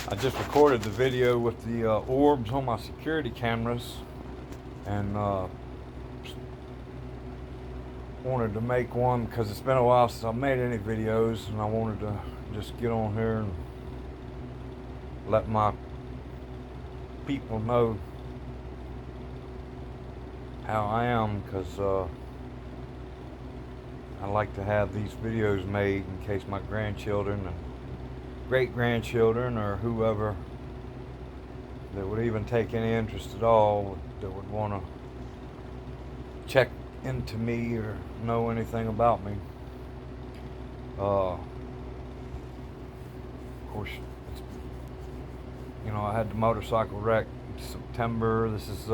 I just recorded the video with the orbs on my security cameras, and wanted to make one because it's been a while since I made any videos, and I wanted to just get on here and let my people know how I am, because I like to have these videos made in case my grandchildren and great-grandchildren or whoever that would even take any interest at all that would want to check into me or know anything about me. Of course, I had the motorcycle wreck in September. This is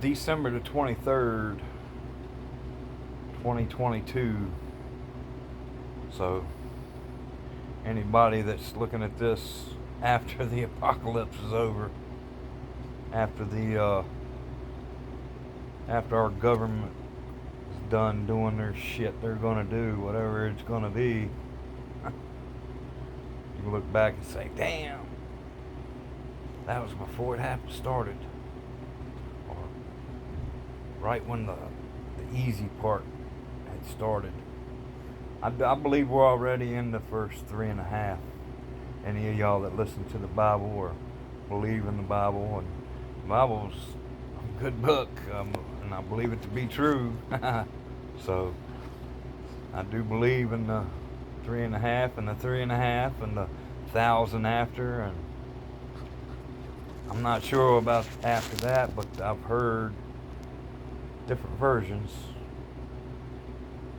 December the 23rd, 2022. So anybody that's looking at this after the apocalypse is over, after our government is done doing their shit they're gonna do, whatever it's gonna be, you can look back and say, damn, that was before it started, or right when the easy part had started. I believe we're already in the first 3.5. Any of y'all that listen to the Bible or believe in the Bible, and the Bible's a good book, and I believe it to be true. So I do believe in the 3.5 and the 3.5 and the 1,000 after, and I'm not sure about after that, but I've heard different versions.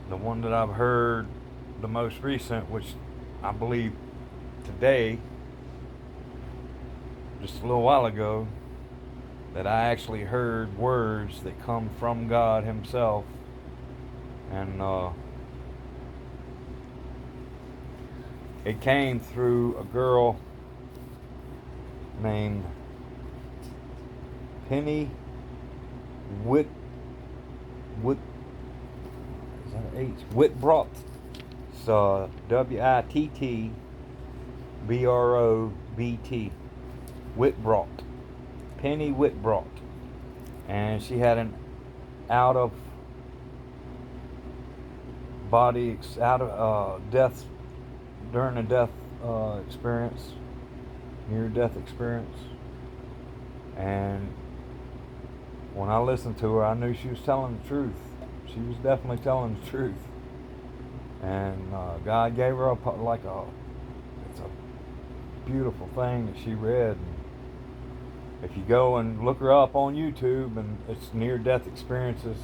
The one that I've heard the most recent, which I believe today, just a little while ago, that I actually heard words that come from God Himself, and it came through a girl named Penny Whitbrot. It's Wittbrodt. Whitbrot. Penny Whitbrot. And she had an out of death, during a death experience, near death experience. And when I listened to her, I knew she was telling the truth. She was definitely telling the truth. And God gave her it's a beautiful thing that she read. And if you go and look her up on YouTube, and it's near death experiences,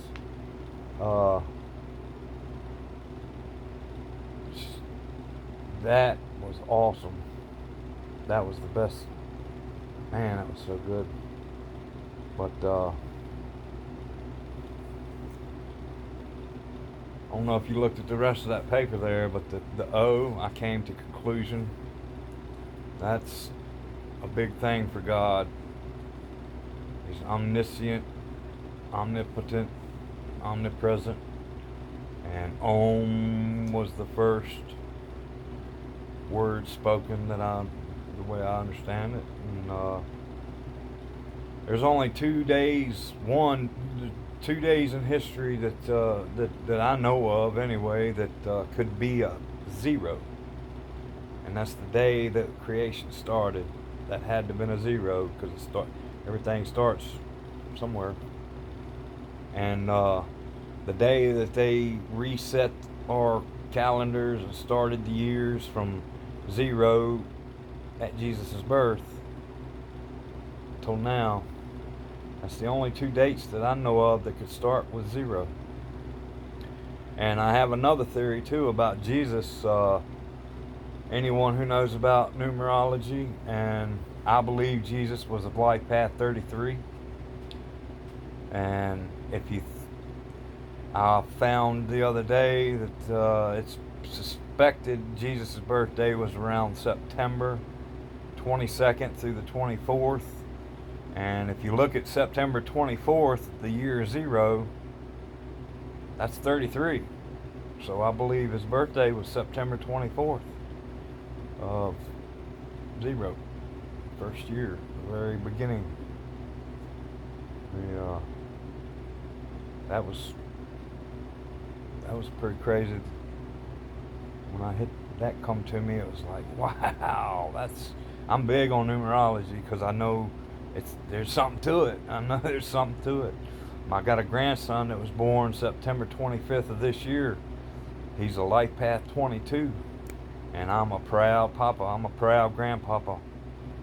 that was awesome. That was the best. Man, that was so good. But I don't know if you looked at the rest of that paper there, but the O, I came to conclusion, that's a big thing for God. He's omniscient, omnipotent, omnipresent, and Om was the first word spoken the way I understand it. And there's only 2 days, 2 days in history that I know of anyway, that could be a zero, and that's the day that creation started. That had to have been a zero, because everything starts somewhere. And the day that they reset our calendars and started the years from zero at Jesus' birth till now, that's the only 2 dates that I know of that could start with zero. And I have another theory too about Jesus. Anyone who knows about numerology, and I believe Jesus was of life path 33. And I found the other day that it's suspected Jesus' birthday was around September 22nd through the 24th. And if you look at September 24th, the year zero, that's 33. So I believe his birthday was September 24th of Zero. First year, the very beginning. The, that was pretty crazy. When I hit that come to me, it was like, wow, I'm big on numerology because I know there's something to it. I know there's something to it. I got a grandson that was born September 25th of this year. He's a Life Path 22, and I'm a proud papa. I'm a proud grandpapa.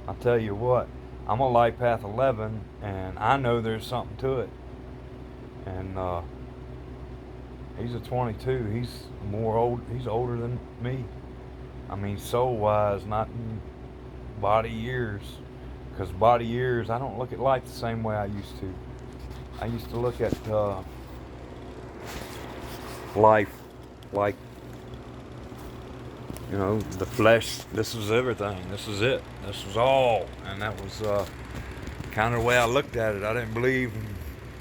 I tell you what, I'm a Life Path 11, and I know there's something to it. And he's a 22. He's older than me. I mean, soul-wise, not in body years. Because body years, I don't look at life the same way I used to. I used to look at life like, the flesh. This was everything. This was it. This was all. And that was kind of the way I looked at it. I didn't believe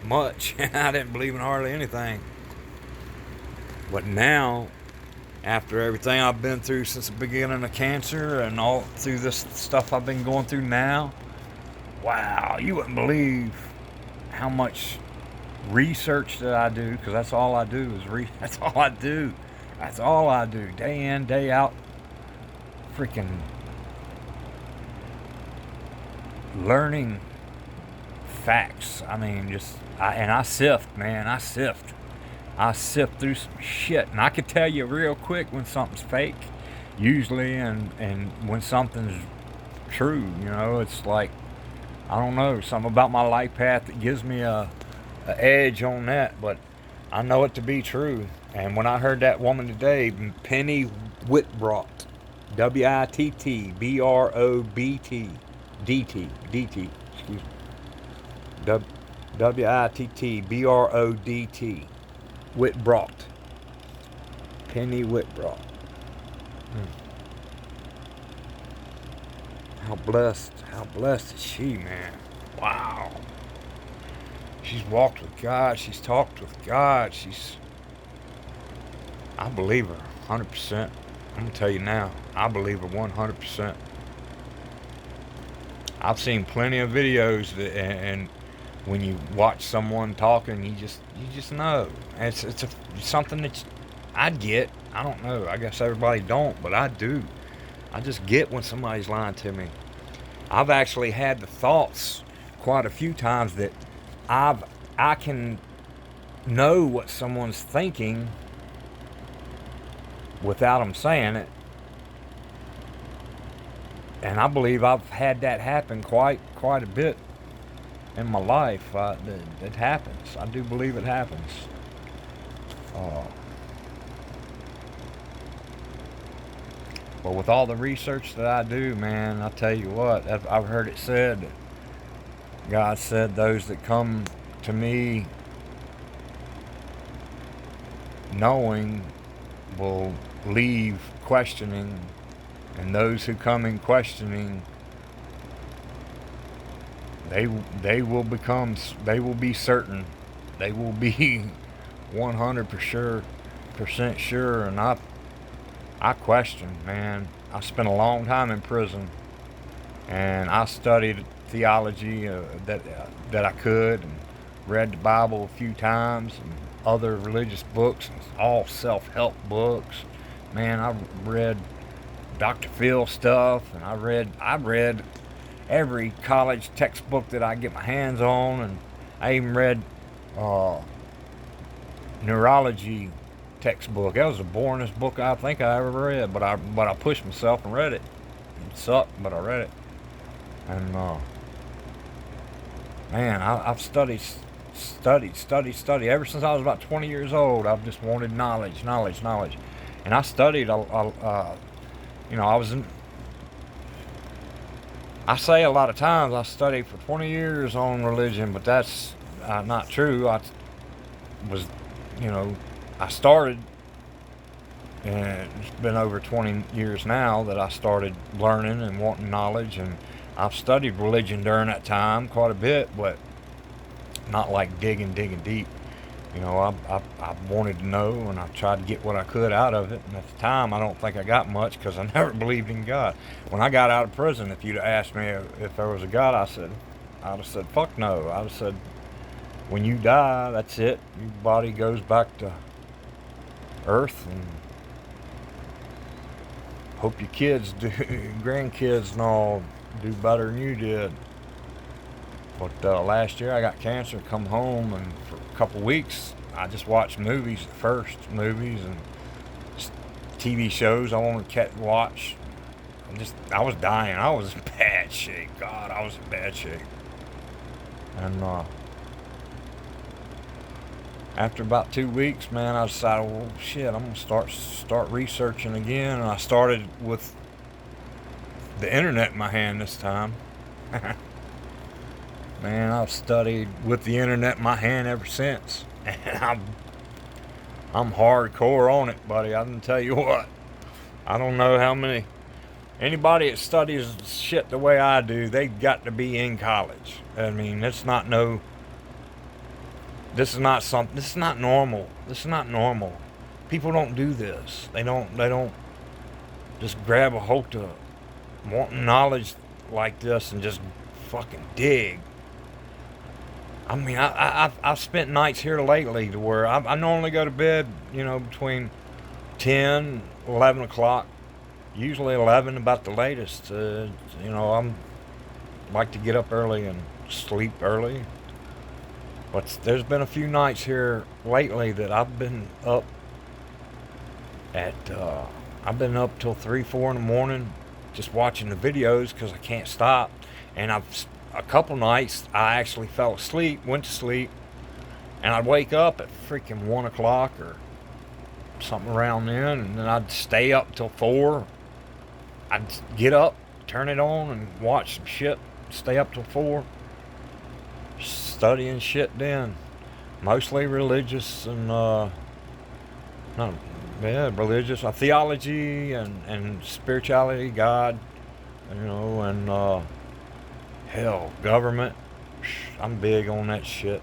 much. I didn't believe in hardly anything. But now, after everything I've been through since the beginning of cancer and all through this stuff I've been going through now, wow, you wouldn't believe how much research that I do, because that's all I do is that's all I do. That's all I do, day in, day out. Freaking learning facts. I mean, I sift, man. I sift through some shit, and I could tell you real quick when something's fake, usually, and when something's true. It's like, I don't know, something about my life path that gives me a edge on that, but I know it to be true. And when I heard that woman today, Penny Whitbrot, Wittbrot, DT, excuse me, Wittbrot, Whitbrot, Penny Whitbrot. How blessed is she, man. Wow. She's walked with God. She's talked with God. I believe her 100%. I'm going to tell you now, I believe her 100%. I've seen plenty of videos and when you watch someone talking, you just know. It's something that I get. I don't know. I guess everybody don't, but I do. I just get when somebody's lying to me. I've actually had the thoughts quite a few times that I can know what someone's thinking without them saying it. And I believe I've had that happen quite a bit in my life. It happens. I do believe it happens. But with all the research that I do, man, I tell you what, I've heard it said, God said, those that come to me knowing will leave questioning, and those who come in questioning, they will be certain, they will be 100% sure. And I question, man. I spent a long time in prison, and I studied theology that I could, and read the Bible a few times, and other religious books, and all self-help books. Man, I read Dr. Phil stuff, and I read every college textbook that I get my hands on, and I even read neurology textbook. That was the boringest book I think I ever read, but I pushed myself and read it. It sucked, but I read it. And man, I've studied ever since I was about 20 years old. I've just wanted knowledge, and I studied. I say a lot of times I studied for 20 years on religion, but that's not true. I started, and it's been over 20 years now that I started learning and wanting knowledge, and I've studied religion during that time quite a bit, but not like digging deep. You know, I wanted to know, and I tried to get what I could out of it. And at the time, I don't think I got much because I never believed in God. When I got out of prison, if you'd asked me if there was a God, I'd have said, fuck no. I'd have said, when you die, that's it. Your body goes back to Earth, and hope your kids do, grandkids and all do better than you did. But last year I got cancer, come home, and for a couple weeks I just watched movies first, movies and TV shows I wanted to watch. I was dying. I was in bad shape. God, I was in bad shape. And after about 2 weeks, man, I decided, well, shit, I'm gonna start researching again. And I started with the internet in my hand this time. Man, I've studied with the internet in my hand ever since, and I'm hardcore on it, buddy. I can tell you what. I don't know how many. Anybody that studies shit the way I do, they've got to be in college. I mean, it's not no. This is not something. This is not normal. This is not normal. People don't do this. They don't. They don't just grab a hold of wanting knowledge like this and just fucking dig. I mean, I've spent nights here lately to where I normally go to bed, you know, between 10, 11 o'clock, usually 11 about the latest. You know, I'm like to get up early and sleep early. But there's been a few nights here lately that I've been up I've been up till 3, 4 in the morning just watching the videos because I can't stop. And a couple nights I actually fell asleep, went to sleep, and I'd wake up at freaking 1 o'clock or something around then, and then I'd stay up till 4. I'd get up, turn it on, and watch some shit, stay up till 4, studying shit then. Mostly religious and, religious, theology and spirituality, God, you know, and, hell, government. I'm big on that shit.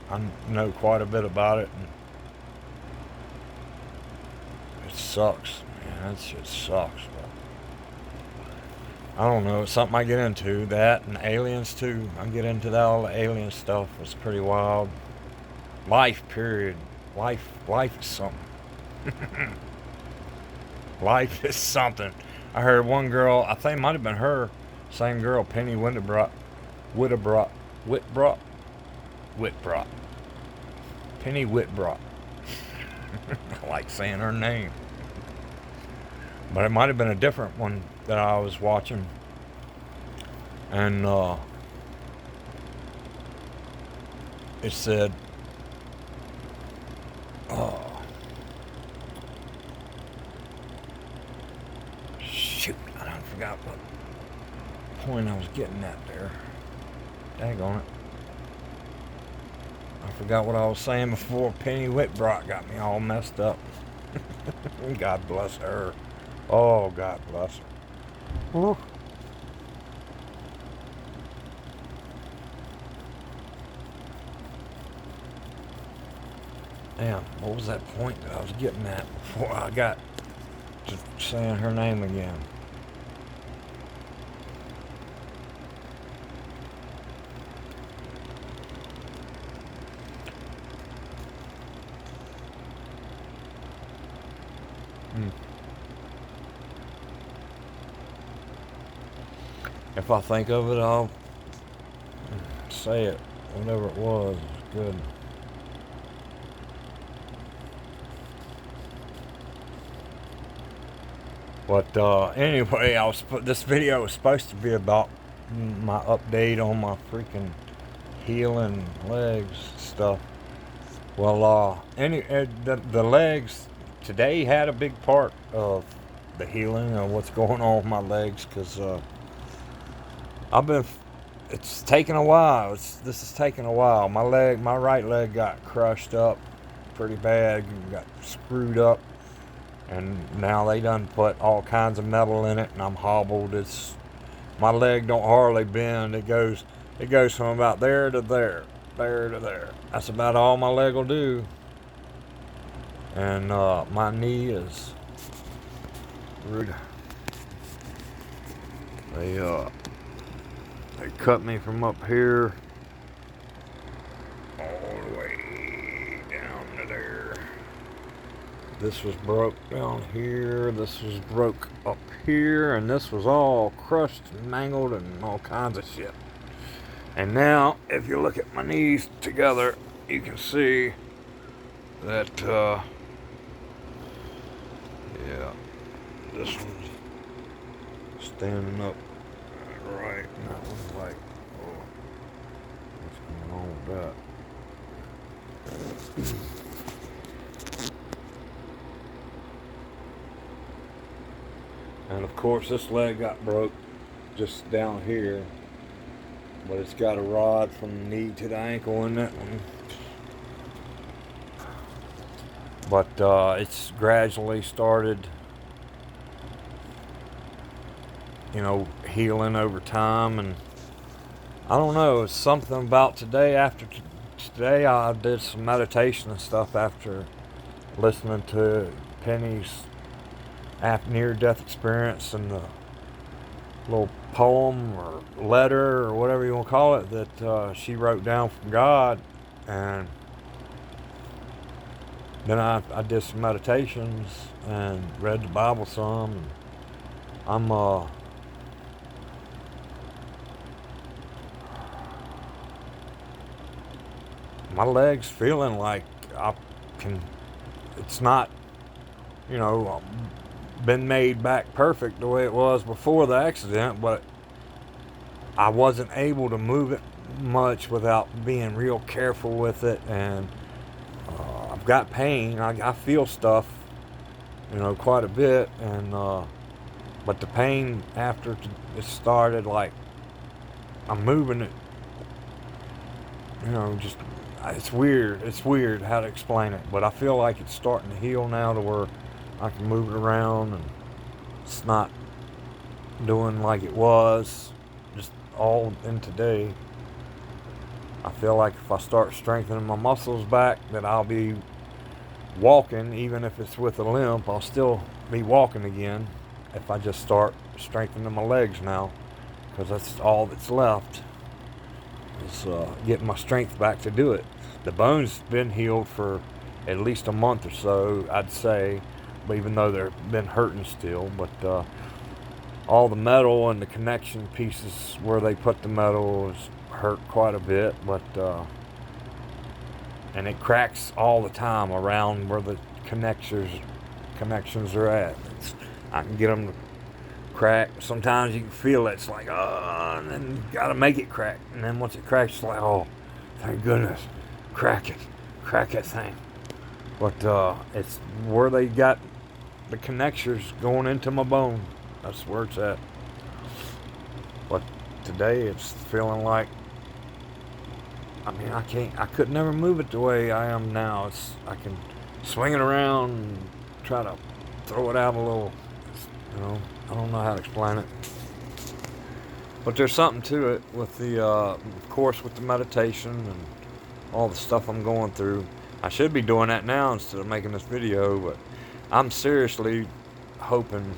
I know quite a bit about it. And it sucks, man. That shit sucks. But I don't know. It's something I get into. That and aliens too. I get into that. All the alien stuff. It's pretty wild. Life, period. Life is something. Life is something. I heard one girl. I think it might have been her. Same girl, Penny Whitbrock. Penny Whitbrock. I like saying her name. But it might have been a different one that I was watching. And it said, shoot, I forgot what point I was getting at there. Daggone it. I forgot what I was saying before Penny Whitbrock got me all messed up. God bless her. Oh, God bless her. Ooh. Damn, what was that point that I was getting at before I got to saying her name again? If I think of it, I'll say it. Whatever it was, it's good. But anyway, this video was supposed to be about my update on my freaking healing legs stuff. Well, the legs today had a big part of the healing of what's going on with my legs, because it's taken a while. This is taking a while. My right leg got crushed up pretty bad, got screwed up, and now they done put all kinds of metal in it, and I'm hobbled. My leg don't hardly bend. It goes from about there to there, there to there. That's about all my leg will do. and my knee is rude. They cut me from up here all the way down to there. This was broke down here, this was broke up here, and this was all crushed and mangled and all kinds of shit. And now, if you look at my knees together, you can see that, yeah, this one's standing up right, and that one's like, oh, what's going on with that? And of course, this leg got broke just down here, but it's got a rod from the knee to the ankle in that one. But it's gradually started, you know, healing over time. And I don't know, it's something about today. After today, I did some meditation and stuff after listening to Penny's near-death experience and the little poem or letter or whatever you want to call it that she wrote down from God. And then I did some meditations and read the Bible some. And I'm my leg's feeling like I can. It's not, you know, been made back perfect the way it was before the accident, but I wasn't able to move it much without being real careful with it. And I've got pain. I feel stuff, you know, quite a bit. And but the pain after it started, like I'm moving it, you know, just it's weird. It's weird how to explain it, but I feel like it's starting to heal now to where I can move it around, and it's not doing like it was just all in today. I feel like if I start strengthening my muscles back, that I'll be walking, even if it's with a limp, I'll still be walking again if I just start strengthening my legs now, because that's all that's left is getting my strength back to do it. The bone's been healed for at least a month or so, I'd say, but even though they've been hurting still. But all the metal and the connection pieces where they put the metal is hurt quite a bit, but and it cracks all the time around where the connections are at. I can get them to crack. Sometimes you can feel it. It's like, oh, and then you gotta make it crack. And then once it cracks, it's like, oh, thank goodness, crack that thing. But it's where they got the connectors going into my bone. That's where it's at. But today it's feeling like, I mean, I could never move it the way I am now. I can swing it around and try to throw it out a little, you know, I don't know how to explain it. But there's something to it with the, of course, with the meditation and all the stuff I'm going through. I should be doing that now instead of making this video, but I'm seriously hoping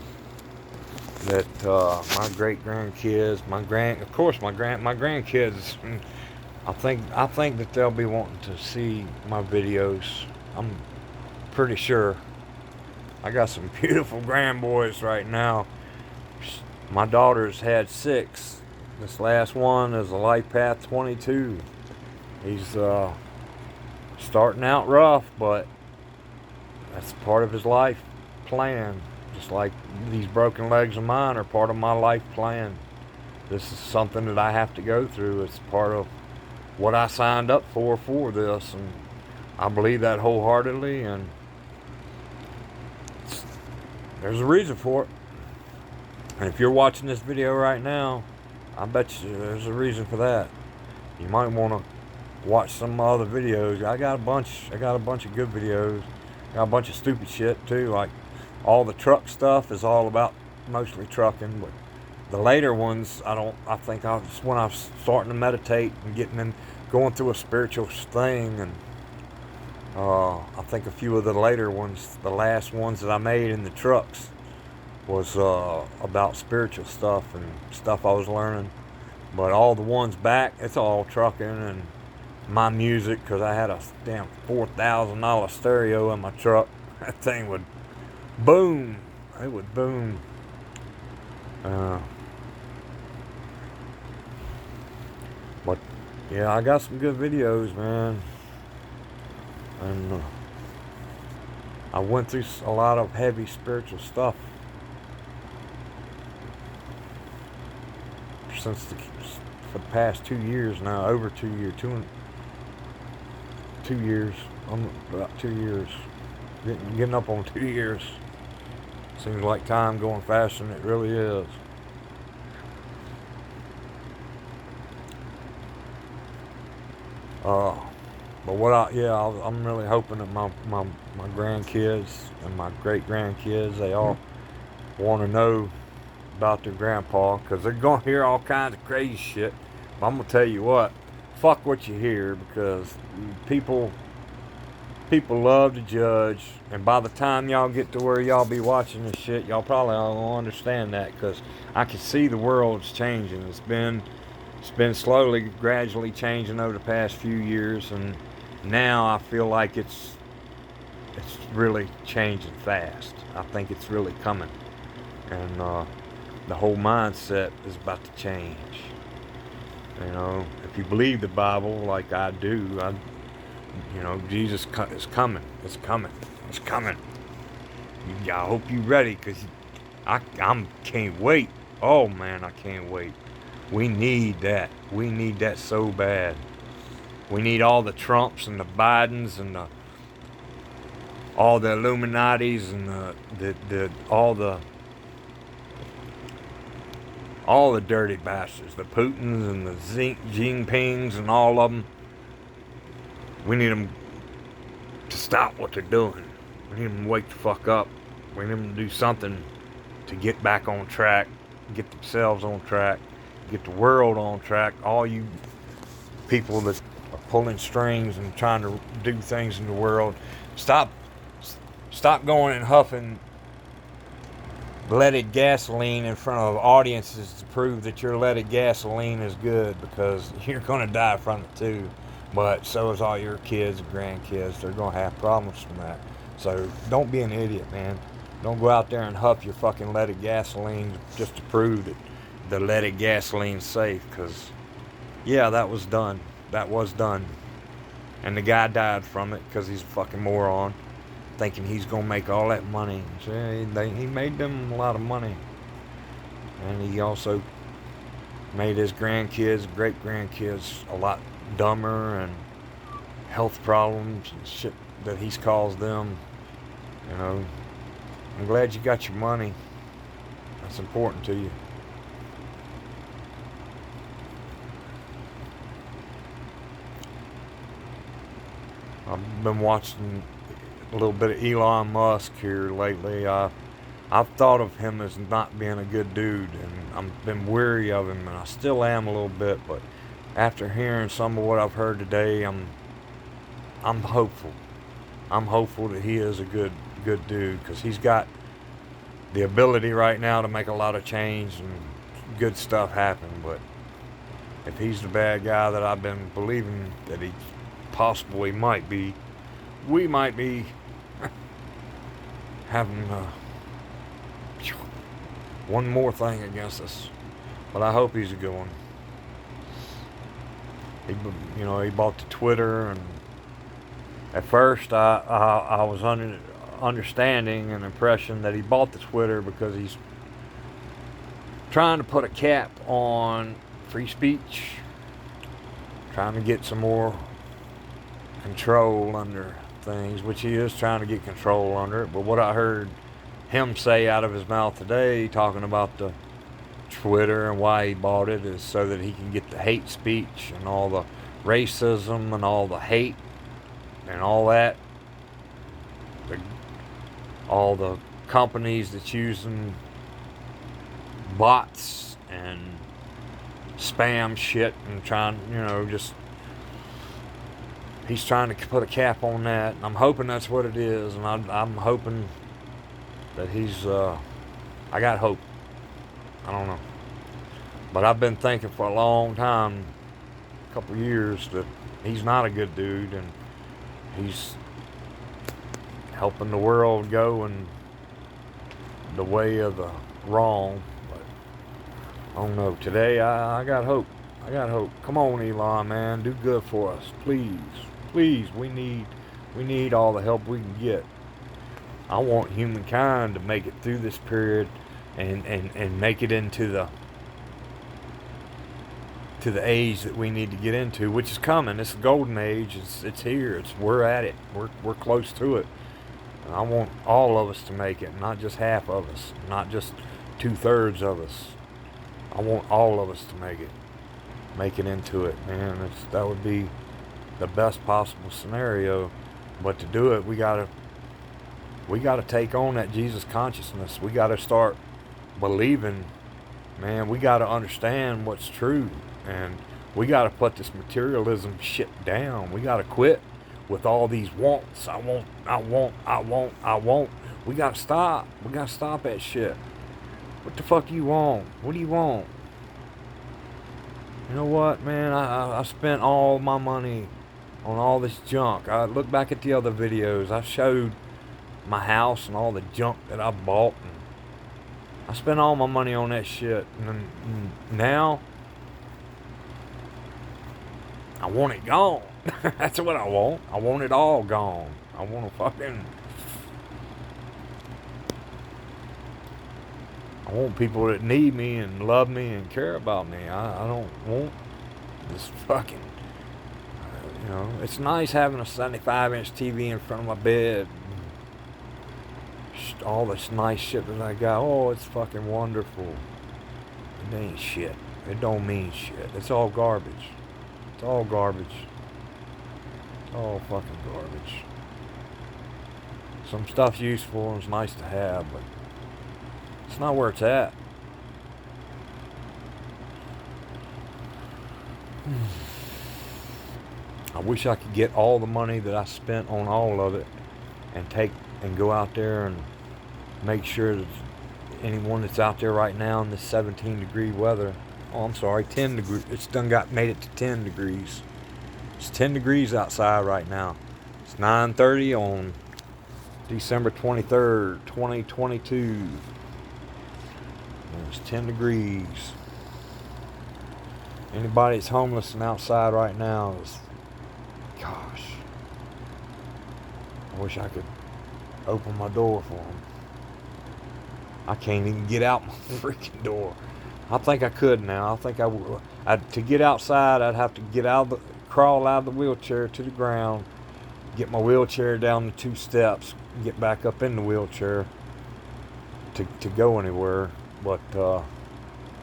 that my great grandkids, my grandkids, I think that they'll be wanting to see my videos. I'm pretty sure. I got some beautiful grandboys right now. My daughter's had 6. This last one is a Life Path 22. He's starting out rough, but that's part of his life plan. Just like these broken legs of mine are part of my life plan. This is something that I have to go through. It's part of what I signed up for this, and I believe that wholeheartedly, and there's a reason for it. And if you're watching this video right now, I bet you there's a reason for that. You might want to watch some other videos. I got a bunch of good videos. Got a bunch of stupid shit too, like all the truck stuff is all about mostly trucking, but the later ones, I think when I was starting to meditate and going through a spiritual thing, and I think a few of the later ones, the last ones that I made in the trucks, was about spiritual stuff and stuff I was learning. But all the ones back, it's all trucking and my music, because I had a damn $4,000 stereo in my truck. That thing would boom. It would boom. But yeah, I got some good videos, man. And I went through a lot of heavy spiritual stuff for the past 2 years now, over 2 years, 2 years, about 2 years, getting up on 2 years. Seems like time going faster than it really is. But I'm really hoping that my grandkids and my great grandkids, they all want to know about their grandpa, because they're going to hear all kinds of crazy shit. But I'm going to tell you what, fuck what you hear, because people love to judge, and by the time y'all get to where y'all be watching this shit, y'all probably all gonna understand that, because I can see the world's changing. It's been slowly, gradually changing over the past few years, and now I feel like it's really changing fast. I think it's really coming, and the whole mindset is about to change. You know, if you believe the Bible like I do, Jesus is coming. It's coming. It's coming. I hope you're ready, because I can't wait. Oh man, I can't wait. We need that. We need that so bad. We need all the Trumps and the Bidens and all the Illuminatis and all the dirty bastards, the Putins and the Xi Jinpings and all of them. We need them to stop what they're doing. We need them to wake the fuck up. We need them to do something to get back on track, get themselves on track, get the world on track. All you people that are pulling strings and trying to do things in the world, stop going and huffing leaded gasoline in front of audiences to prove that your leaded gasoline is good, because you're going to die from it too. But so is all your kids and grandkids. They're going to have problems from that. So don't be an idiot, man. Don't go out there and huff your fucking leaded gasoline just to prove that the leaded gasoline's safe, because yeah, that was done. That was done. And the guy died from it because he's a fucking moron, thinking he's going to make all that money. So he made them a lot of money. And he also made his grandkids, great-grandkids, a lot dumber, and health problems and shit that he's caused them. You know, I'm glad you got your money. That's important to you. I've been watching a little bit of Elon Musk here lately. I've thought of him as not being a good dude, and I've been weary of him, and I still am a little bit. But after hearing some of what I've heard today, I'm hopeful. I'm hopeful that he is a good dude, because he's got the ability right now to make a lot of change and good stuff happen. But if he's the bad guy that I've been believing that he possibly might be, we might be having one more thing against us. But I hope he's a good one. He bought the Twitter, and at first I was understanding an impression that he bought the Twitter because he's trying to put a cap on free speech, trying to get some more control under things, which he is trying to get control under it. But what I heard him say out of his mouth today, talking about the Twitter and why he bought it, is so that he can get the hate speech and all the racism and all the hate and all that. All the companies that's using bots and spam shit and trying, just he's trying to put a cap on that, and I'm hoping that's what it is, and I'm hoping that he's, I got hope. I don't know. But I've been thinking for a long time, a couple of years, that he's not a good dude, and he's helping the world go in the way of the wrong. But I don't know. Today, I got hope. I got hope. Come on, Elon, man. Do good for us. Please. Please. We need all the help we can get. I want humankind to make it through this period and make it into the age that we need to get into, which is coming. It's a golden age. It's here. We're at it. We're close to it. And I want all of us to make it, not just half of us, not just 2/3 of us. I want all of us to make it into it, man. That would be the best possible scenario. But to do it, we gotta take on that Jesus consciousness. We gotta start believing, man. We gotta understand what's true, and we gotta put this materialism shit down. We gotta quit with all these wants. I want. We gotta stop. We gotta stop that shit. What the fuck you want? What do you want? You know what, man? I spent all my money on all this junk. I look back at the other videos. I showed my house and all the junk that I bought, and I spent all my money on that shit. And now I want it gone. That's what I want. I want it all gone. I want to I want people that need me and love me and care about me. I don't want this fucking, it's nice having a 75-inch TV in front of my bed. All this nice shit that I got. Oh, it's fucking wonderful. It ain't shit. It don't mean shit. It's all garbage. It's all garbage. It's all fucking garbage. Some stuff's useful and it's nice to have, but it's not where it's at. I wish I could get all the money that I spent on all of it and go out there and make sure that anyone that's out there right now in this 17-degree weather, 10 degrees, made it to 10 degrees. It's 10 degrees outside right now. It's 9:30 on December 23rd, 2022. And it's 10 degrees. Anybody that's homeless and outside right now gosh, I wish I could open my door for them. I can't even get out my freaking door. I think I could now. I think I would. To get outside, I'd have to crawl out of the wheelchair to the ground, get my wheelchair down the 2 steps, get back up in the wheelchair to go anywhere. But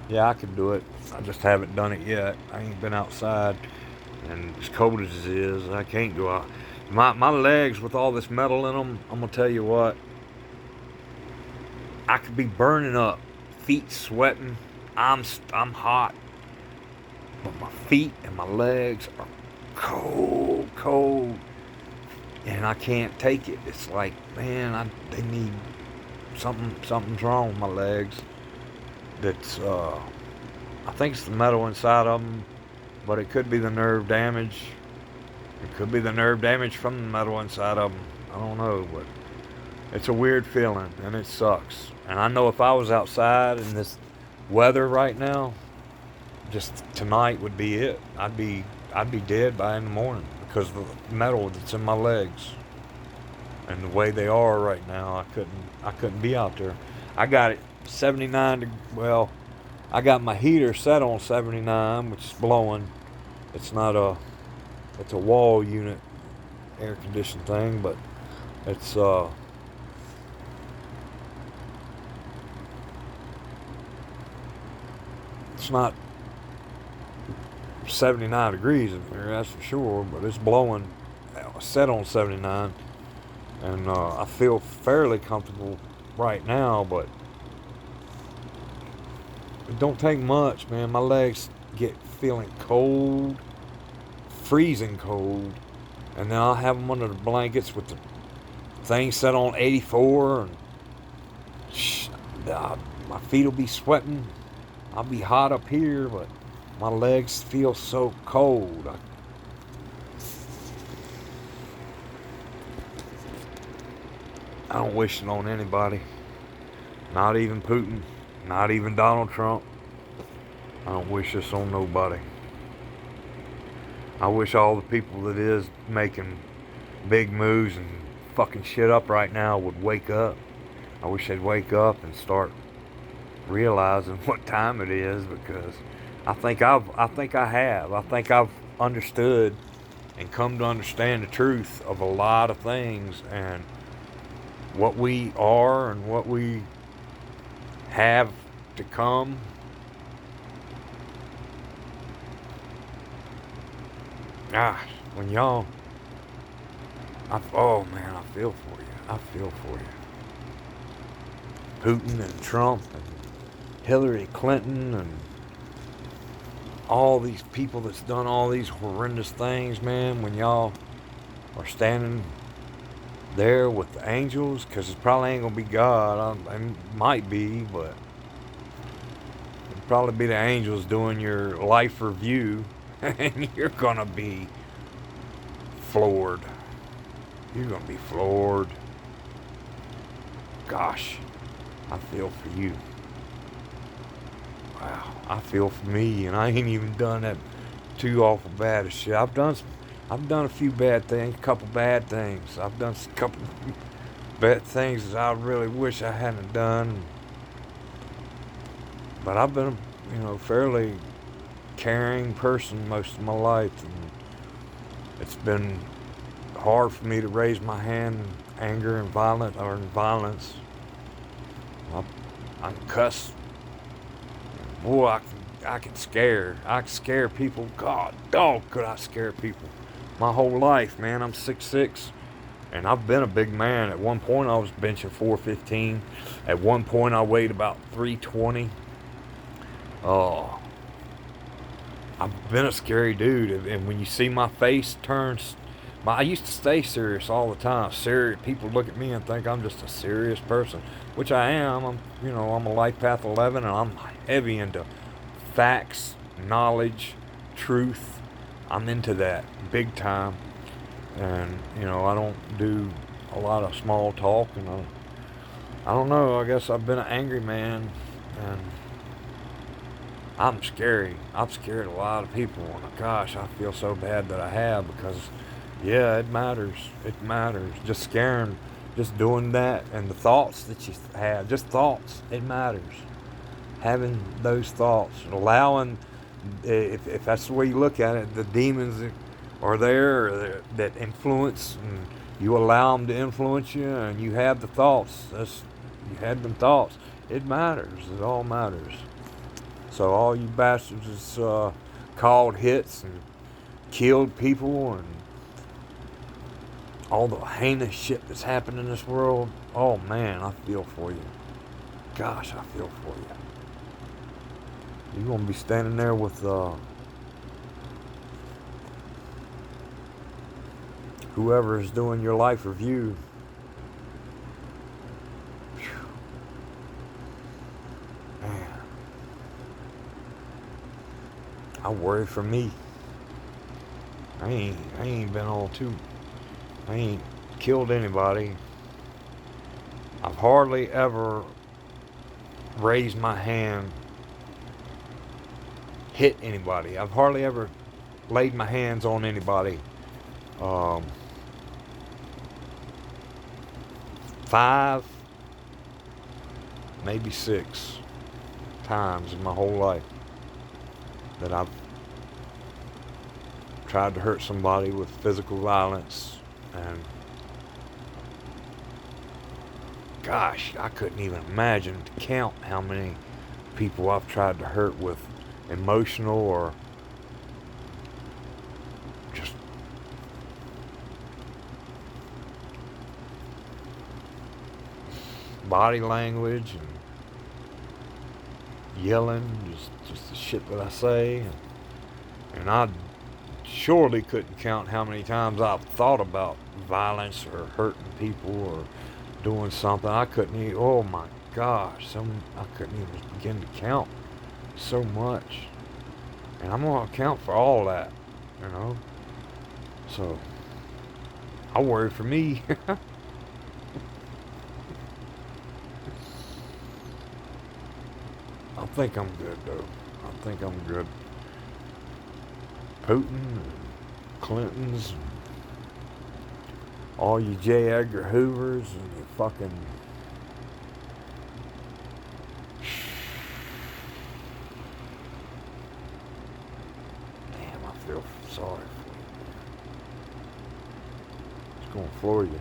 yeah, I could do it. I just haven't done it yet. I ain't been outside, and as cold as it is, I can't go out. My legs with all this metal in them, I'm gonna tell you what, I could be burning up, feet sweating, I'm hot, but my feet and my legs are cold, and I can't take it. It's like, man, they need something's wrong with my legs. That's I think it's the metal inside of them, but it could be the nerve damage. It could be the nerve damage from the metal inside of them. I don't know, but it's a weird feeling, and it sucks. And I know if I was outside in this weather right now, just tonight would be it. I'd be dead by in the morning because of the metal that's in my legs and the way they are right now. I couldn't be out there. I got it 79. Well, I got my heater set on 79, which is blowing. It's a wall unit air conditioned thing, but it's not 79 degrees in there, that's for sure, but it's blowing, set on 79, and I feel fairly comfortable right now, but it don't take much, man. My legs get feeling cold, freezing cold, And then I'll have them under the blankets with the thing set on 84, and my feet will be sweating. I'll be hot up here, but my legs feel so cold. I don't wish it on anybody. Not even Putin. Not even Donald Trump. I don't wish this on nobody. I wish all the people that is making big moves and fucking shit up right now would wake up. I wish they'd wake up and start realizing what time it is, because I think I've understood and come to understand the truth of a lot of things, and what we are and what we have to come. Gosh, when y'all, oh man, I feel for you. I feel for you. Putin and Trump and Hillary Clinton and all these people that's done all these horrendous things, man, when y'all are standing there with the angels, because it probably ain't gonna be God. It might be, but it'd probably be the angels doing your life review, and you're gonna be floored. You're gonna be floored. Gosh, I feel for you. Wow, I feel for me, and I ain't even done that too awful bad of shit. I've done a few bad things, a couple bad things. I've done a couple bad things that I really wish I hadn't done. But I've been, fairly caring person most of my life, and it's been hard for me to raise my hand in anger and violence. I can cuss. Boy, I can scare people. God, dog, could I scare people. My whole life, man. I'm 6'6", and I've been a big man. At one point, I was benching 415. At one point, I weighed about 320. Oh, I've been a scary dude, and when you see my face turns, I used to stay serious all the time. Serious people look at me and think I'm just a serious person, which I am. I'm a Life Path 11, and I'm heavy into facts, knowledge, truth. I'm into that big time, and I don't do a lot of small talk, and I don't know. I guess I've been an angry man, and I'm scary. I've scared a lot of people, and gosh, I feel so bad that I have, because yeah, it matters. It matters. Just scaring, just doing that, and the thoughts that you have, just thoughts. It matters. Having those thoughts, allowing, if that's the way you look at it, the demons that are there that influence, and you allow them to influence you, and you have the thoughts. You had them thoughts. It matters. It all matters. So all you bastards is called hits and killed people and all the heinous shit that's happened in this world. Oh man, I feel for you. Gosh, I feel for you. You're gonna be standing there with whoever is doing your life review. Whew. Man, I worry for me. I ain't been all too. I ain't killed anybody. I've hardly ever raised my hand, hit anybody. I've hardly ever laid my hands on anybody. 5, maybe 6 times in my whole life that I've tried to hurt somebody with physical violence. And gosh, I couldn't even imagine to count how many people I've tried to hurt with emotional or just body language and yelling, just the shit that I say, and I surely couldn't count how many times I've thought about violence or hurting people or doing something. I couldn't even, oh my gosh, I couldn't even begin to count so much. And I'm going to account for all that, you know. So, I worry for me. I think I'm good, though. I think I'm good. Putin, and Clintons, and all you J. Edgar Hoovers, and you fucking... Damn, I feel sorry for you. It's going to floor you.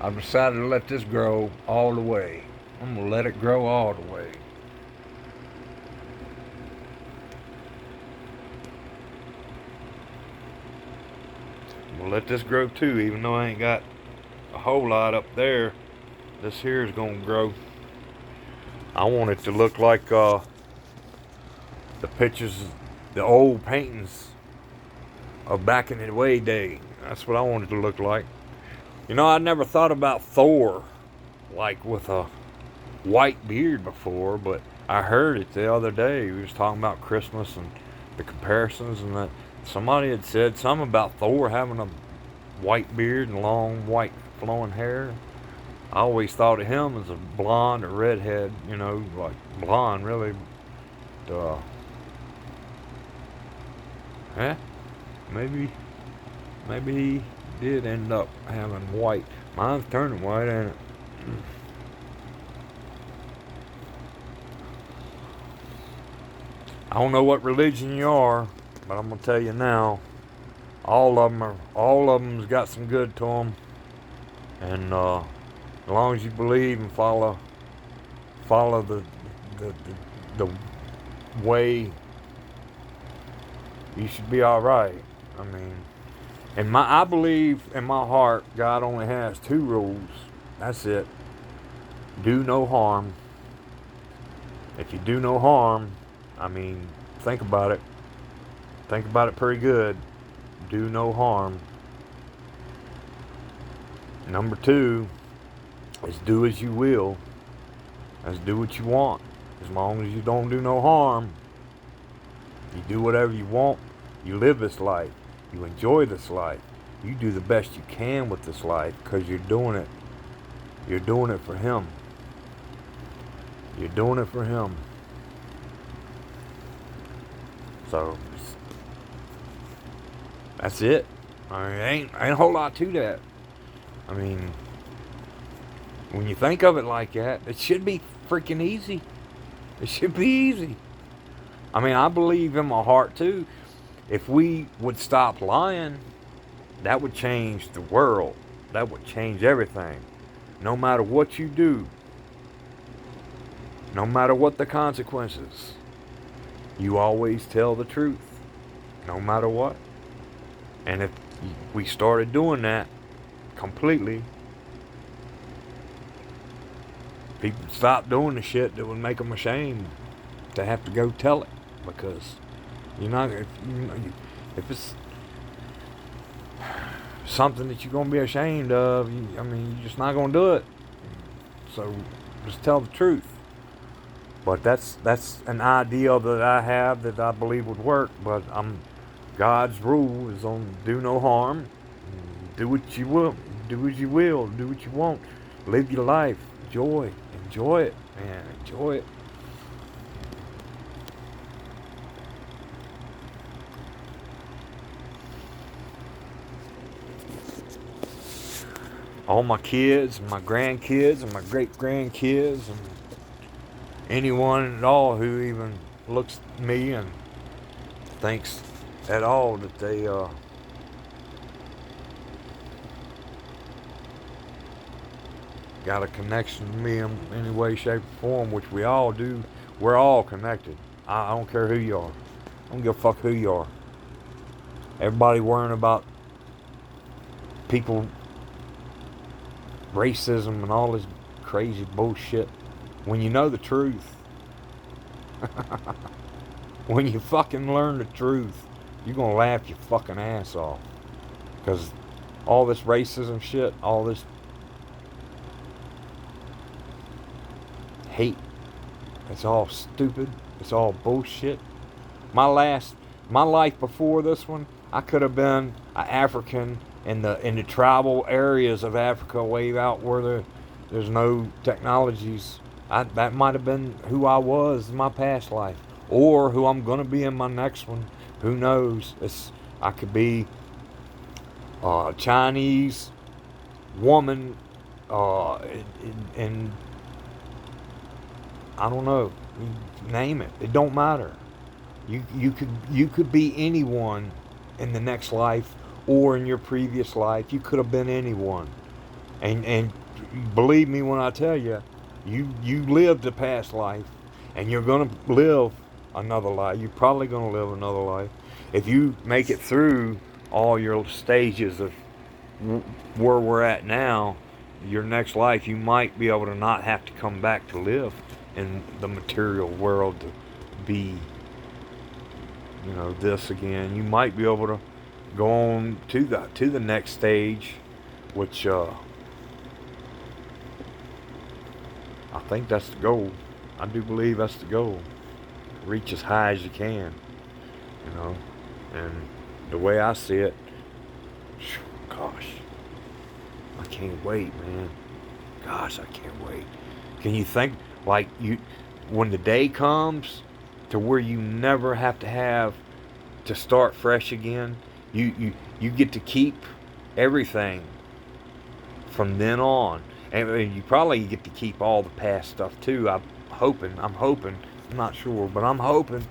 I've decided to let this grow all the way. I'm going to let it grow all the way. I'm going to let this grow too, even though I ain't got a whole lot up there. This here is going to grow. I want it to look like the pictures, the old paintings of back in the way day. That's what I want it to look like. You know, I never thought about Thor, like with a white beard before, but I heard it the other day. We was talking about Christmas and the comparisons, and that somebody had said something about Thor having a white beard and long white flowing hair. I always thought of him as a blonde or redhead, you know, like blonde really. Maybe he did end up having white. Mine's turning white, ain't it? I don't know what religion you are, but I'm gonna tell you now, all of them's got some good to them, and as long as you believe and follow the way, you should be all right. I mean, I believe in my heart, God only has 2 rules. That's it. Do no harm. If you do no harm, I mean, think about it. Think about it pretty good. Do no harm. Number 2 is do as you will. That's do what you want. As long as you don't do no harm. You do whatever you want. You live this life. You enjoy this life. You do the best you can with this life because you're doing it. You're doing it for Him. You're doing it for Him. So, that's it. I mean, ain't a whole lot to that. I mean, when you think of it like that, it should be freaking easy. It should be easy. I mean, I believe in my heart too. If we would stop lying, that would change the world. That would change everything. No matter what you do, no matter what the consequences, you always tell the truth. No matter what. And if we started doing that completely, people would stop doing the shit that would make them ashamed to have to go tell it. Because you're not, if it's something that you're going to be ashamed of, you're just not going to do it. So just tell the truth. But that's an ideal that I have that I believe would work. But God's rule is on do no harm. Do what you will. Do as you will. Do what you want. Live your life. Enjoy it, man. Enjoy it. All my kids, and my grandkids, and my great-grandkids, and anyone at all who even looks at me and thinks at all that they got a connection to me in any way, shape, or form, which we all do. We're all connected. I don't care who you are. I don't give a fuck who you are. Everybody worrying about people, racism, and all this crazy bullshit. When you know the truth. When you fucking learn the truth, you're gonna laugh your fucking ass off. Because all this racism shit, all this hate, it's all stupid. It's all bullshit. My life before this one, I could have been an African in the tribal areas of Africa, way out where there's no technologies. That might have been who I was in my past life, or who I'm gonna be in my next one. Who knows? I could be a Chinese woman, and I don't know. Name it. It don't matter. You could be anyone in the next life or in your previous life. You could have been anyone, and believe me when I tell you, you lived a past life, and you're gonna live another life. You're probably gonna live another life if you make it through all your stages of where we're at now. Your next life, you might be able to not have to come back to live in the material world to be, this again. You might be able to go on to the next stage, which I think that's the goal. I do believe that's the goal. Reach as high as you can, and the way I see it, gosh, I can't wait, man. Gosh, I can't wait. Can you think, like, when the day comes to where you never have to start fresh again, you get to keep everything from then on, and you probably get to keep all the past stuff too. I'm hoping, I'm not sure, but I'm hoping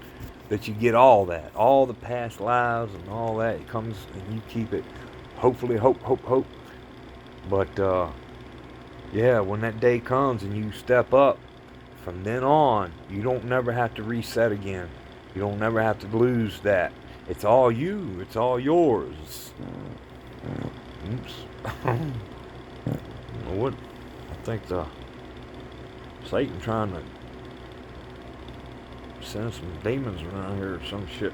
that you get all that, all the past lives and all that. It comes and you keep it. Hopefully, hope. But yeah, when that day comes and you step up, from then on, you don't never have to reset again. You don't never have to lose that. It's all you. It's all yours. Oops. What? I think Satan trying to send some demons around here or some shit.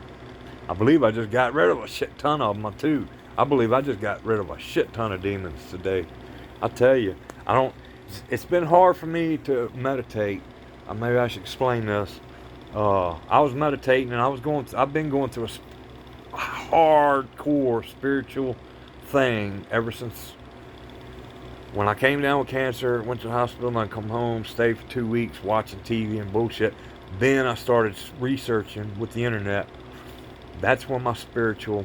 I believe I just got rid of a shit ton of them too. I believe I just got rid of a shit ton of demons today. I tell you, it's been hard for me to meditate. Maybe I should explain this. I was meditating, and I've been going through a hardcore spiritual thing ever since when I came down with cancer, went to the hospital, and I come home, stayed for 2 weeks watching TV and bullshit. Then I started researching with the internet. That's when my spiritual,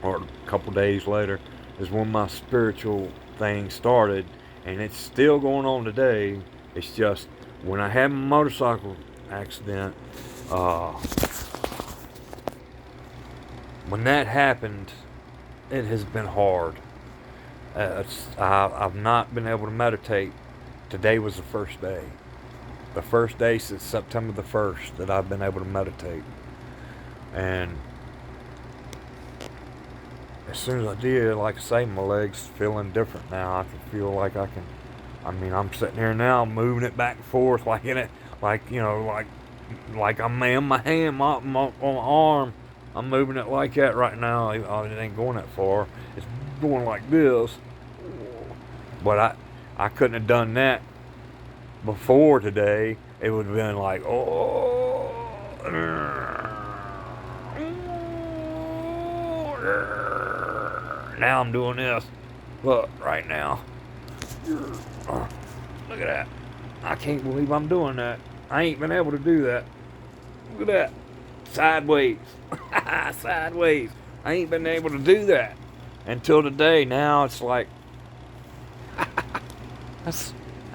or a couple days later, is when my spiritual thing started, and it's still going on today. It's just when I had my motorcycle accident, when that happened, it has been hard. I've not been able to meditate. Today was the first day. The first day since September the 1st that I've been able to meditate. And as soon as I did, like I say, my legs feeling different now. I can feel like I'm sitting here now moving it back and forth like I'm in my hand, my arm. I'm moving it like that right now. It ain't going that far. It's going like this. But I couldn't have done that before today. It would have been like, now I'm doing this. Look, right now. Look at that. I can't believe I'm doing that. I ain't been able to do that. Look at that. Sideways. Sideways. I ain't been able to do that until today. Now it's like, that's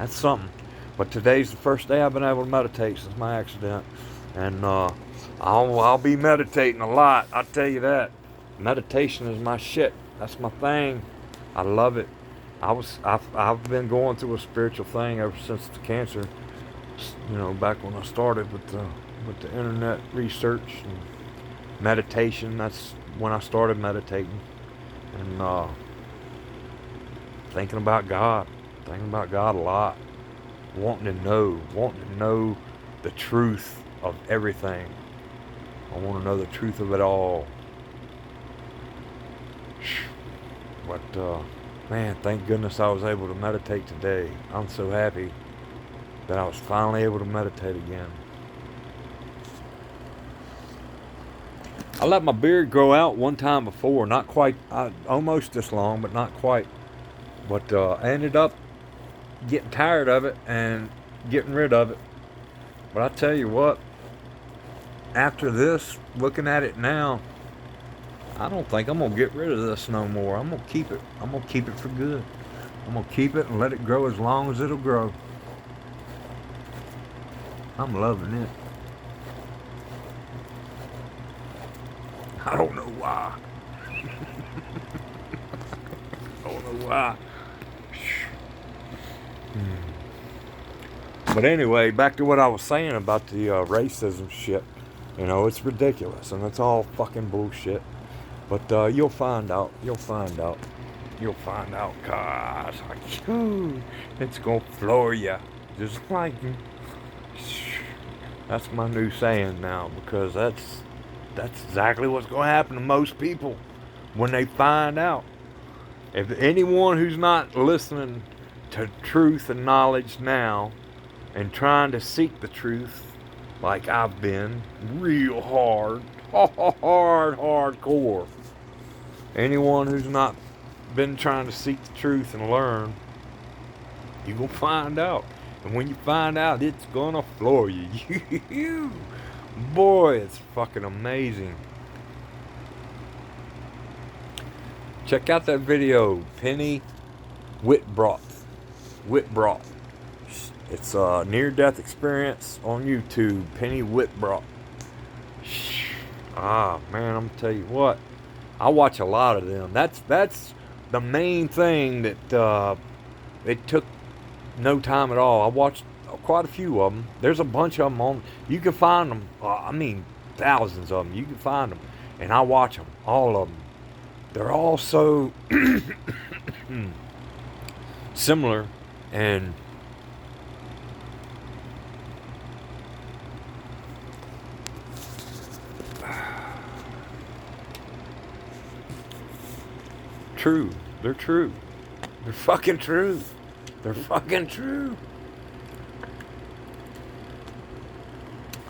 something. But today's the first day I've been able to meditate since my accident. And I'll be meditating a lot. I'll tell you that. Meditation is my shit. That's my thing. I love it. I've been going through a spiritual thing ever since the cancer. Back when I started with the internet research and meditation. That's when I started meditating and thinking about God a lot. wanting to know the truth of everything. I want to know the truth of it all. But, man, thank goodness I was able to meditate today. I'm so happy that I was finally able to meditate again. I let my beard grow out one time before, not quite, almost this long, but not quite. But I ended up getting tired of it and getting rid of it. But I tell you what, after this, looking at it now, I don't think I'm gonna get rid of this no more. I'm gonna keep it. I'm gonna keep it for good. I'm gonna keep it and let it grow as long as it'll grow. I'm loving it. I don't know why. I don't know why. But anyway, back to what I was saying about the racism shit. You know, it's ridiculous and it's all fucking bullshit. But you'll find out. You'll find out. You'll find out, cause it's gonna floor you, just like me. That's my new saying now, because that's exactly what's gonna happen to most people when they find out. If anyone who's not listening to truth and knowledge now and trying to seek the truth like I've been real hardcore. Anyone who's not been trying to seek the truth and learn, you're gonna find out. And when you find out, it's gonna floor you. Boy, it's fucking amazing. Check out that video, Penny Whitbroth. It's a near-death experience on YouTube, Penny Whitbroth. Ah, man, I'm gonna tell you what. I watch a lot of them. That's the main thing that it took no time at all. I watched quite a few of them. There's a bunch of them on. You can find them. I mean, thousands of them. You can find them, and I watch them. All of them. They're all so similar and true. They're true. They're fucking true. They're fucking true.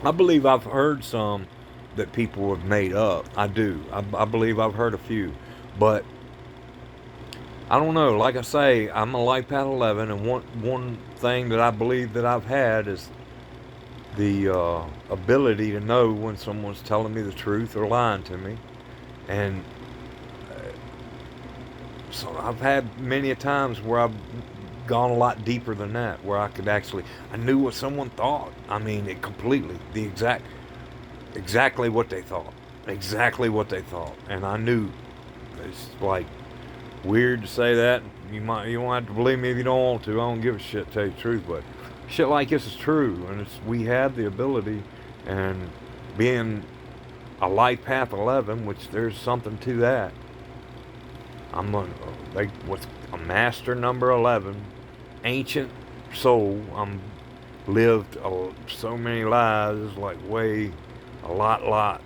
I believe I've heard some that people have made up. I do. I believe I've heard a few. But I don't know. Like I say, I'm a LifePath 11, and one thing that I believe that I've had is the ability to know when someone's telling me the truth or lying to me. And so I've had many a times where I've gone a lot deeper than that, where I knew what someone thought. I mean, it completely, exactly what they thought. And I knew. It's like weird to say that. You won't have to believe me if you don't want to. I don't give a shit, to tell you the truth, but shit like this is true, and we have the ability, and being a LifePath 11, which there's something to that. I'm what's a master number 11, ancient soul. I'm lived so many lives, like way a lot.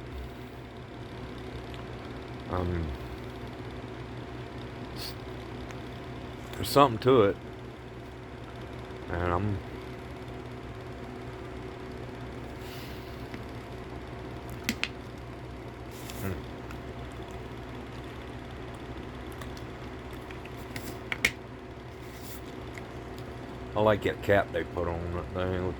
There's something to it, and I like that cap they put on that thing with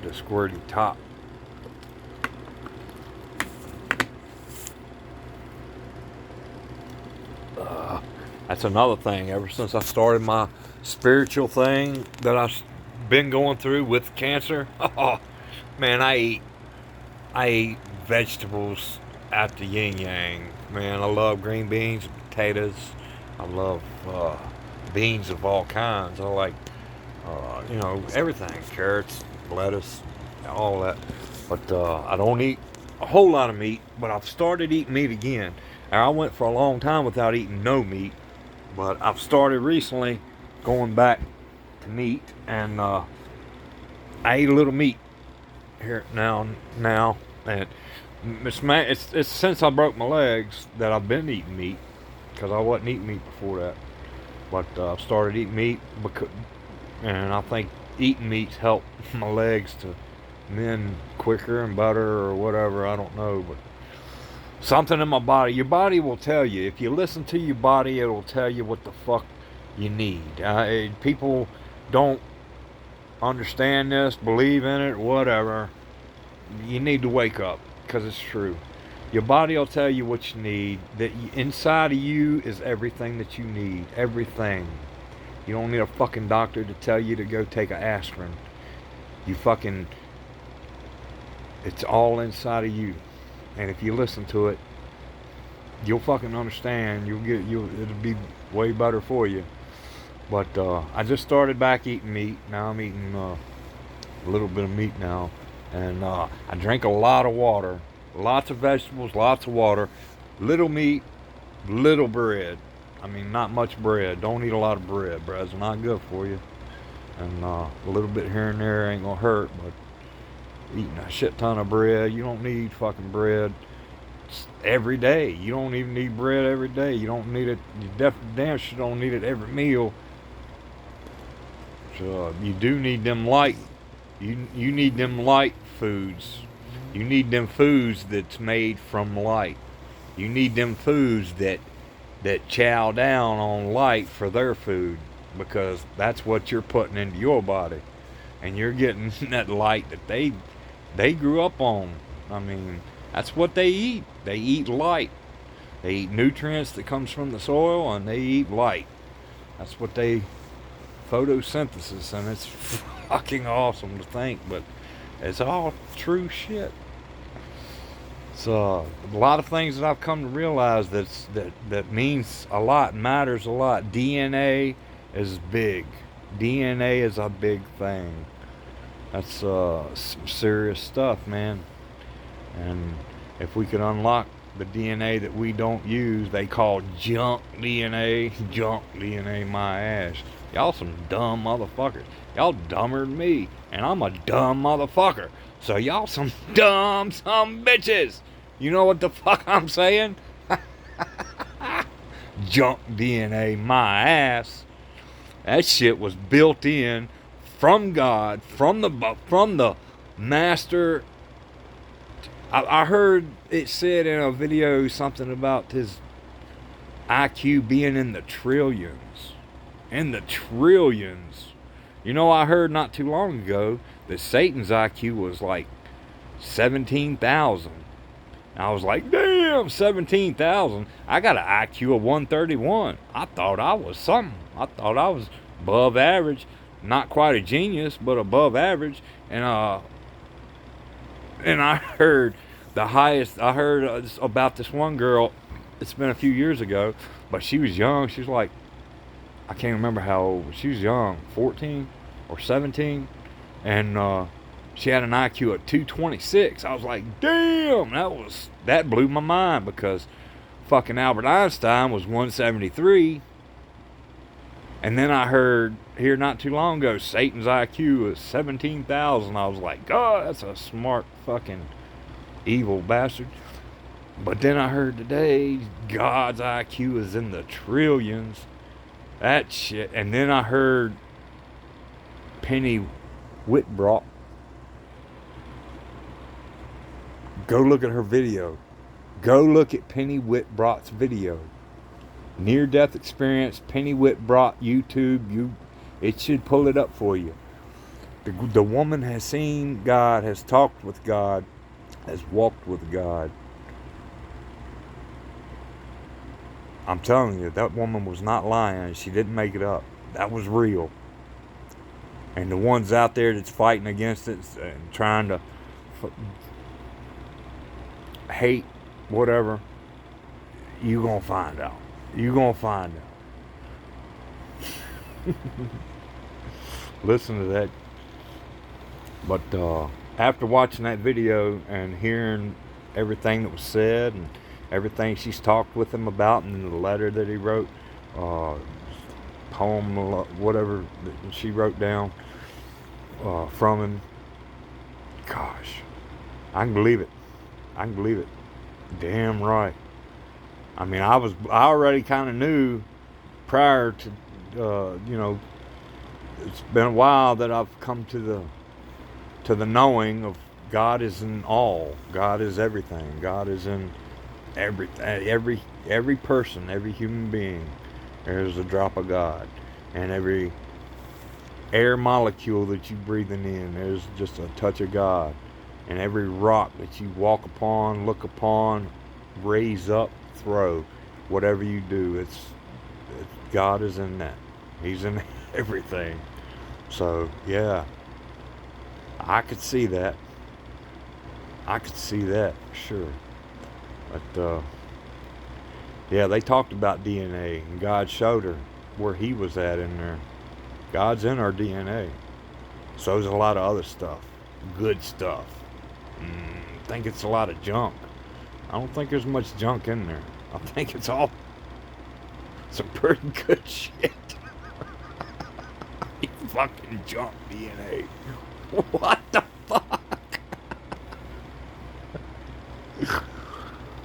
the squirty top. That's another thing. Ever since I started my spiritual thing that I've been going through with cancer, oh man, I eat vegetables at the yin yang. Man, I love green beans and potatoes. I love beans of all kinds. I like everything, carrots, lettuce, all that. But I don't eat a whole lot of meat. But I've started eating meat again. And I went for a long time without eating no meat. But I've started recently going back to meat, and I ate a little meat here now, and it's since I broke my legs that I've been eating meat, because I wasn't eating meat before that. But I've started eating meat, and I think eating meats help my legs to mend quicker and better, or whatever. I don't know, but something in my body. Your body will tell you. If you listen to your body, it'll tell you what the fuck you need. People don't understand this, believe in it, whatever. You need to wake up, because it's true. Your body will tell you what you need. That inside of you is everything that you need. Everything. You don't need a fucking doctor to tell you to go take an aspirin. It's all inside of you. And if you listen to it, you'll fucking understand. It'll be way better for you. But I just started back eating meat. Now I'm eating a little bit of meat now. And I drink a lot of water. Lots of vegetables, lots of water. Little meat, little bread. I mean, not much bread. Don't eat a lot of bread. Bread's not good for you. And a little bit here and there ain't gonna hurt. But eating a shit ton of bread, you don't need fucking bread every day. You don't even need bread every day. You don't need it. You damn sure don't need it every meal. So you do need them light. You need them light foods. You need them foods that's made from light. You need them foods that chow down on light for their food, because that's what you're putting into your body, and you're getting that light that they grew up on. I mean, that's what they eat. They eat light. They eat nutrients that comes from the soil, and they eat light. That's what photosynthesis, and it's fucking awesome to think, but it's all true shit. So a lot of things that I've come to realize that means a lot, matters a lot. DNA is big. DNA is a big thing. That's some serious stuff, man. And if we could unlock the DNA that we don't use, they call junk DNA. Junk DNA, my ass. Y'all some dumb motherfuckers. Y'all dumber than me, and I'm a dumb motherfucker. So y'all some dumb bitches. You know what the fuck I'm saying? Junk DNA, my ass. That shit was built in from God, from the master. I heard it said in a video something about his IQ being in the trillions. In the trillions. You know, I heard not too long ago that Satan's IQ was like 17,000. I was like, damn, 17,000. I got an IQ of 131. I thought I was something. I thought I was above average. Not quite a genius, but above average. And I heard the highest. I heard about this one girl. It's been a few years ago, but she was young. She was like, I can't remember how old. She was young, 14 or 17. And she had an IQ of 226. I was like, damn, that blew my mind, because fucking Albert Einstein was 173. And then I heard here not too long ago, Satan's IQ is 17,000. I was like, God, that's a smart fucking evil bastard. But then I heard today, God's IQ is in the trillions. That shit. And then I heard Penny Whitbrock. Go look at her video. Go look at Penny Whitbrock's video. Near-death experience, Penny Whitbrock, YouTube. It should pull it up for you. The woman has seen God, has talked with God, has walked with God. I'm telling you, that woman was not lying. She didn't make it up. That was real. And the ones out there that's fighting against it and trying to hate whatever, you gonna find out. You gonna find out. Listen to that. But after watching that video and hearing everything that was said and everything she's talked with him about in the letter that he wrote, uh, poem, whatever that she wrote down from him. Gosh, I can believe it. I can believe it. Damn right. I mean, I already kind of knew prior to, it's been a while that I've come to the knowing of God is in all. God is everything. God is in every person, every human being. There's a drop of God, and every air molecule that you're breathing in, there's just a touch of God. And every rock that you walk upon, look upon, raise up, throw, whatever you do, it's God is in that. He's in everything. So yeah, I could see that. I could see that for sure. But yeah, they talked about DNA, and God showed her where He was at in there. God's in our DNA. So there's a lot of other stuff, good stuff. I think it's a lot of junk. I don't think there's much junk in there. I think it's all some pretty good shit. Fucking junk DNA. What the fuck?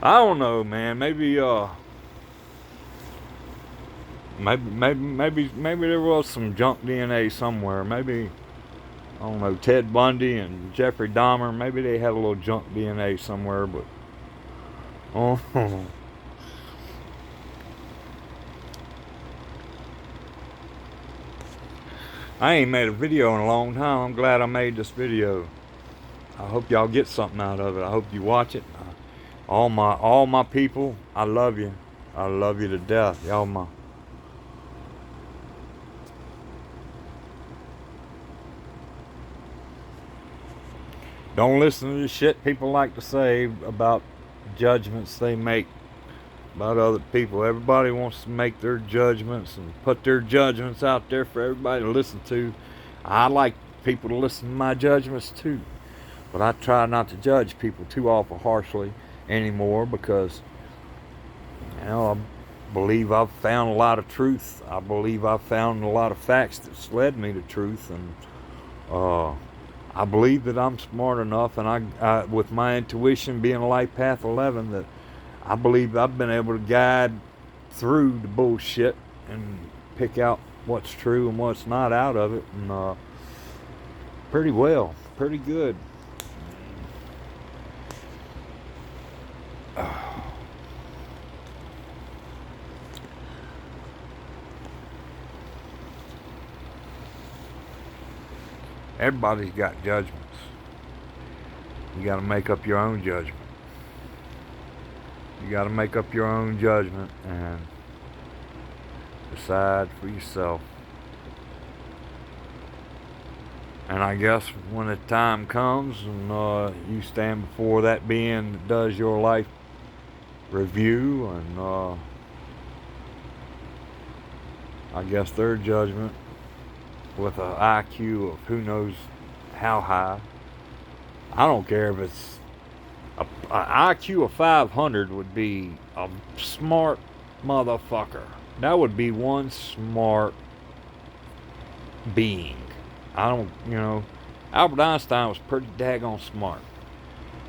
I don't know, man. Maybe there was some junk DNA somewhere. Maybe, I don't know, Ted Bundy and Jeffrey Dahmer. Maybe they had a little junk DNA somewhere, but oh. I ain't made a video in a long time. I'm glad I made this video. I hope y'all get something out of it. I hope you watch it. All my people, I love you. I love you to death. Y'all my don't listen to the shit people like to say about judgments they make about other people. Everybody wants to make their judgments and put their judgments out there for everybody to listen to. I like people to listen to my judgments too, but I try not to judge people too awful harshly anymore, because I believe I've found a lot of truth. I believe I've found a lot of facts that's led me to truth, and I believe that I'm smart enough, and I with my intuition being a Life Path 11, that I believe I've been able to guide through the bullshit and pick out what's true and what's not out of it, and pretty well, pretty good. Everybody's got judgments. You got to make up your own judgment. You got to make up your own judgment and decide for yourself. And I guess when the time comes and you stand before that being that does your life review, and I guess their judgment with an IQ of who knows how high. I don't care if it's an IQ of 500 would be a smart motherfucker. That would be one smart being. Albert Einstein was pretty daggone smart.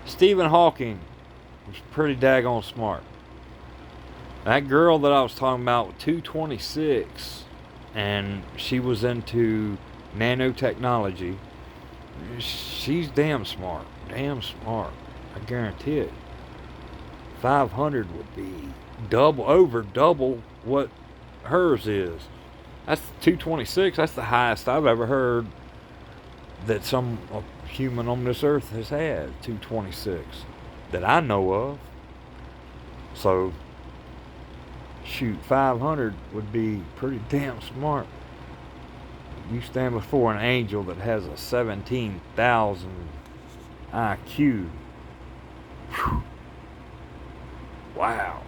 Stephen Hawking was pretty daggone smart. That girl that I was talking about with 226, and she was into nanotechnology, she's damn smart. Damn smart. I guarantee it. 500 would be over double what hers is. That's 226. That's the highest I've ever heard that some human on this earth has had. 226 that I know of. So shoot, 500 would be pretty damn smart. You stand before an angel that has a 17,000 IQ. Whew. Wow.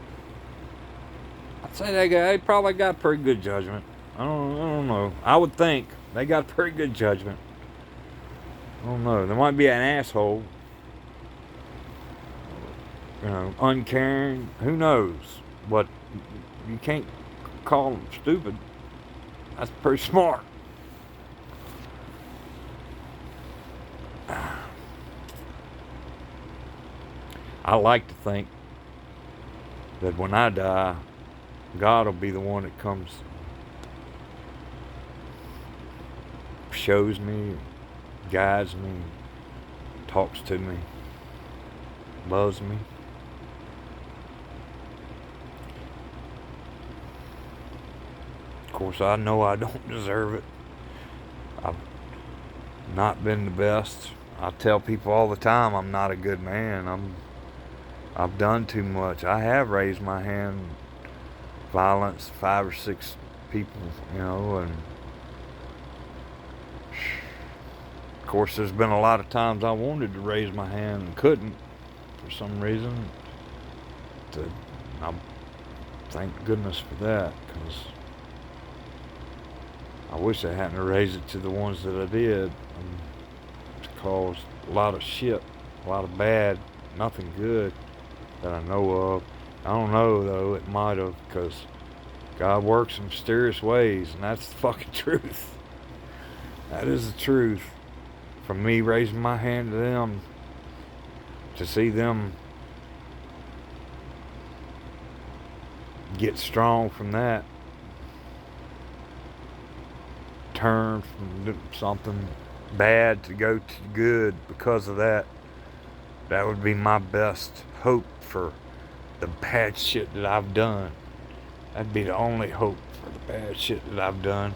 I'd say they probably got pretty good judgment. I don't know. I would think they got pretty good judgment. I don't know. There might be an asshole. Uncaring. Who knows? But you can't call them stupid. That's pretty smart. I like to think that when I die, God will be the one that comes, shows me, guides me, talks to me, loves me. Of course, I know I don't deserve it. I've not been the best. I tell people all the time I'm not a good man. I've done too much. I have raised my hand, violence, 5 or 6 people, and of course there's been a lot of times I wanted to raise my hand and couldn't for some reason. I thank goodness for that, because I wish I hadn't raised it to the ones that I did. It's caused a lot of shit, a lot of bad, nothing good that I know of. I don't know though, it might have, because God works in mysterious ways, and that's the fucking truth. That is the truth. From me raising my hand to them, to see them get strong from that, turn from something bad to go to good because of that, that would be my best hope for the bad shit that I've done. That'd be the only hope for the bad shit that I've done.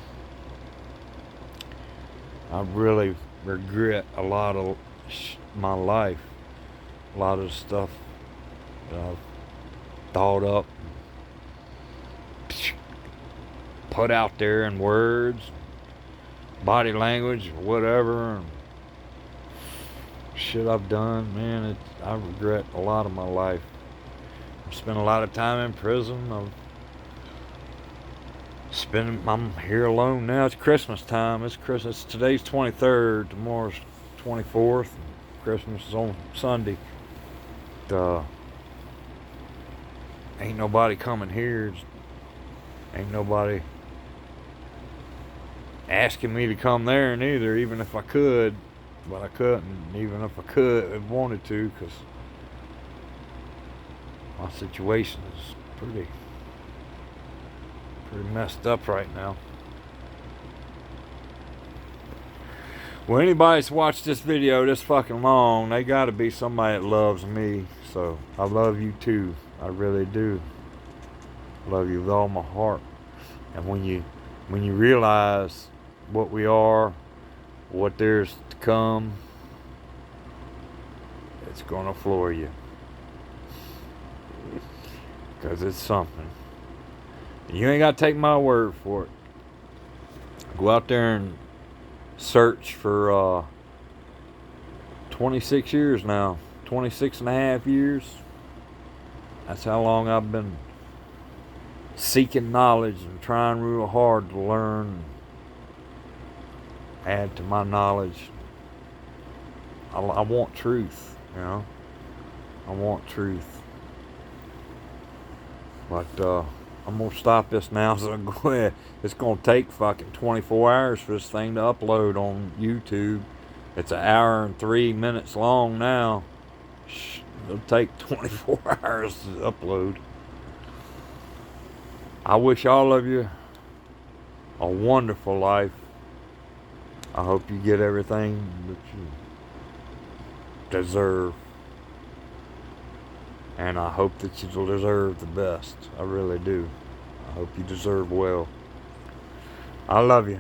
I really regret a lot of my life, a lot of stuff that I've thought up, put out there in words, body language, or whatever, and shit I've done, man. I regret a lot of my life. I've spent a lot of time in prison. I'm here alone now. It's Christmas time. It's Christmas. Today's 23rd. Tomorrow's 24th. Christmas is on Sunday. Ain't nobody coming here. Ain't nobody asking me to come there neither, even if I could. But I couldn't. Even if I could, I wanted to, because my situation is pretty messed up right now. Well, anybody that's watched this video this fucking long, they gotta be somebody that loves me. So I love you too. I really do. I love you with all my heart. And when you realize what we are, what there's to come, it's gonna floor you. Because it's something. You ain't got to take my word for it. Go out there and search for 26 years now. 26 and a half years. That's how long I've been seeking knowledge and trying real hard to learn, add to my knowledge. I want truth, I want truth. But I'm going to stop this now, so I'm go ahead. It's going to take fucking 24 hours for this thing to upload on YouTube. It's 1 hour and 3 minutes long now. It'll take 24 hours to upload. I wish all of you a wonderful life. I hope you get everything that you deserve. And I hope that you deserve the best. I really do. I hope you deserve well. I love you.